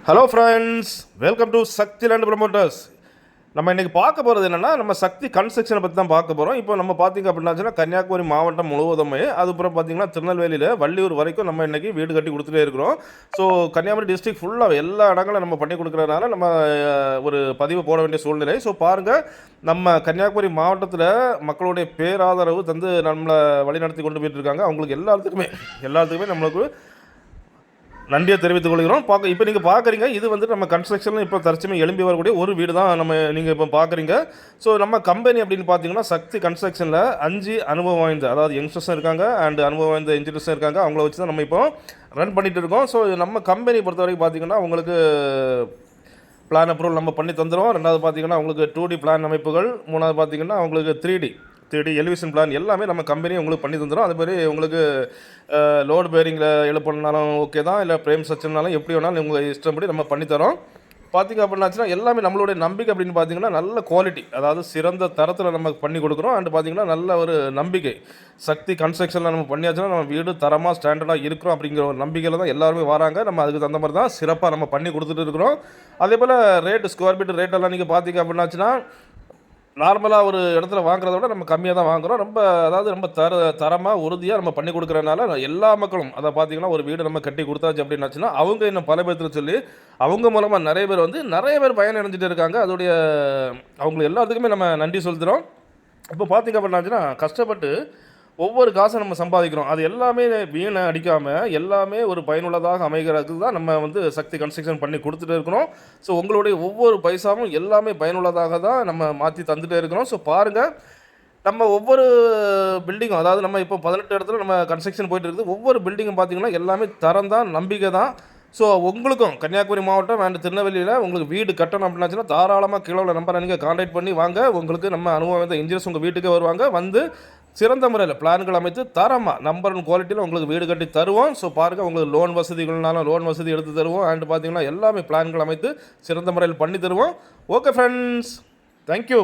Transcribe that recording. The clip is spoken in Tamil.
Hello friends, welcome to Sakthi land promoters. நம்ம இன்றைக்கி பார்க்க போகிறது என்னென்னா, நம்ம சக்தி கன்ஸ்ட்ரக்ஷனை பற்றி தான் பார்க்க போகிறோம். இப்போ நம்ம பார்த்திங்க அப்படின்னாச்சுன்னா கன்னியாகுமரி மாவட்டம் முழுவதுமே, அதுக்கப்புறம் பார்த்திங்கன்னா திருநெல்வேலியில் வள்ளியூர் வரைக்கும் நம்ம இன்றைக்கி வீடு கட்டி கொடுத்துட்டே இருக்கிறோம். ஸோ கன்னியாகுமரி டிஸ்ட்ரிக்ட் ஃபுல்லாக எல்லா இடங்களும் நம்ம பண்ணி கொடுக்குறதுனால நம்ம ஒரு பதிவு போட வேண்டிய சூழ்நிலை. ஸோ பாருங்கள், நம்ம கன்னியாகுமரி மாவட்டத்தில் மக்களுடைய பேராதரவு தந்து நம்மளை வழிநடத்தி கொண்டு போயிட்டு இருக்காங்க. அவங்களுக்கு எல்லாத்துக்குமே நம்மளுக்கு நன்றியை தெரிவித்துக் கொள்கிறோம். இப்போ நீங்கள் பார்க்குறீங்க, இது வந்து நம்ம கன்ஸ்ட்ரக்ஷனில் இப்போ தற்சமயம் எழும்பி வரக்கூடிய ஒரு வீடு தான் நீங்கள் இப்போ பார்க்குறீங்க. ஸோ நம்ம கம்பெனி அப்படின்னு பார்த்தீங்கன்னா சக்தி கன்ஸ்ட்ரக்ஷனில் 5 அனுபவம் வாய்ந்த, அதாவது யங்ஸ்டர்ஸும் இருக்காங்க அண்ட் அனுபவம் வாய்ந்த இன்ஜினியர்ஸும் இருக்காங்க. அவங்கள வச்சு தான் நம்ம இப்போ ரன் பண்ணிகிட்டு இருக்கோம். ஸோ நம்ம கம்பெனி பொறுத்த வரைக்கும் பார்த்தீங்கன்னா உங்களுக்கு பிளான் அப்ரூவல் நம்ம பண்ணி தந்துடுவோம். ரெண்டாவது பார்த்தீங்கன்னா உங்களுக்கு 2D பிளான் அமைப்புகள், மூணாவது பார்த்தீங்கன்னா உங்களுக்கு 3D எலிவேஷன் பிளான் எல்லாமே நம்ம கம்பெனி உங்களுக்கு பண்ணி தந்துடும். அதுமாதிரி உங்களுக்கு லோடு பேரிங்கில் எழுப்பினாலும் ஓகே தான், இல்லை பிரேம் சச்சனாலும் எப்படி வேணாலும் உங்கள் இஷ்டப்படி நம்ம பண்ணித்தரோம். பார்த்திங்க அப்படின்னாச்சுன்னா எல்லாமே நம்மளுடைய நம்பிக்கை அப்படின்னு பார்த்தீங்கன்னா நல்ல குவாலிட்டி, அதாவது சிறந்த தரத்தில் நம்ம பண்ணி கொடுக்குறோம். அண்ட் பார்த்திங்கன்னா நல்ல ஒரு நம்பிக்கை, சக்தி கன்ஸ்ட்ரக்ஷனில் நம்ம பண்ணியாச்சுன்னா நம்ம வீடு தரமாக ஸ்டாண்டர்டாக இருக்கிறோம் அப்படிங்கிற ஒரு நம்பிக்கையில் தான் எல்லாருமே வராங்க. நம்ம அதுக்கு தகுந்த மாதிரி தான் சிறப்பாக நம்ம பண்ணி கொடுத்துட்டு இருக்கிறோம். அதே போல் ரேட்டு, ஸ்கொயர் ஃபீட் ரேட்டெல்லாம் நீங்கள் பார்த்திங்க அப்படின்னாச்சுன்னா நார்மலாக ஒரு இடத்துல வாங்குறத விட நம்ம கம்மியாக தான் வாங்குகிறோம். ரொம்ப தரமாக உறுதியாக நம்ம பண்ணி கொடுக்குறதுனால எல்லா மக்களும் அதை பார்த்திங்கன்னா ஒரு வீடு நம்ம கட்டி கொடுத்தாச்சு அப்படின்னாச்சுன்னா அவங்க இன்னும் பல பேர்த்துல சொல்லி அவங்க மூலமாக நிறைய பேர் பயன் அடைஞ்சிட்டு இருக்காங்க. அதோடைய அவங்களுக்கு எல்லாத்துக்குமே நம்ம நன்றி செலுத்துகிறோம். இப்போ பார்த்திங்க அப்படின்னாச்சுன்னா கஷ்டப்பட்டு ஒவ்வொரு காசை நம்ம சம்பாதிக்கிறோம். அது எல்லாமே வீணை அடிக்காமல் எல்லாமே ஒரு பயனுள்ளதாக அமைகிறதுக்கு தான் நம்ம வந்து சக்தி கன்ஸ்ட்ரக்ஷன் பண்ணி கொடுத்துட்டு இருக்கிறோம். ஸோ உங்களுடைய ஒவ்வொரு பைசாவும் எல்லாமே பயனுள்ளதாக தான் நம்ம மாற்றி தந்துகிட்டே இருக்கிறோம். ஸோ பாருங்கள், நம்ம ஒவ்வொரு பில்டிங்கும், அதாவது நம்ம இப்போ 18 இடத்துல நம்ம கன்ஸ்ட்ரக்ஷன் போயிட்டு இருக்குது. ஒவ்வொரு பில்டிங்கும் பார்த்திங்கன்னா எல்லாமே தரம் தான், நம்பிக்கை தான். ஸோ உங்களுக்கும் கன்னியாகுமரி மாவட்டம் அண்ட் திருநெல்வேலியில் உங்களுக்கு வீடு கட்டணும் அப்படின்னாச்சுன்னா தாராளமாக கீழே உள்ள நம்பரை நீங்கள் கான்டாக்ட் பண்ணி வாங்க. உங்களுக்கு நம்ம அனுபவம் இன்ஜினியர்ஸ் உங்கள் வீட்டுக்கே வருவாங்க, வந்து சிறந்த முறையில் பிளான்கள் அமைத்து தரமாக நம்பர் 1 குவாலிட்டியில் உங்களுக்கு வீடு கட்டி தருவோம். ஸோ பாருங்கள், உங்களுக்கு லோன் வசதிகள்னாலும் லோன் வசதி எடுத்து தருவோம். அண்ட் பார்த்திங்கன்னா எல்லாமே பிளான்கள் அமைத்து சிறந்த முறையில் பண்ணி தருவோம். Okay friends, thank you.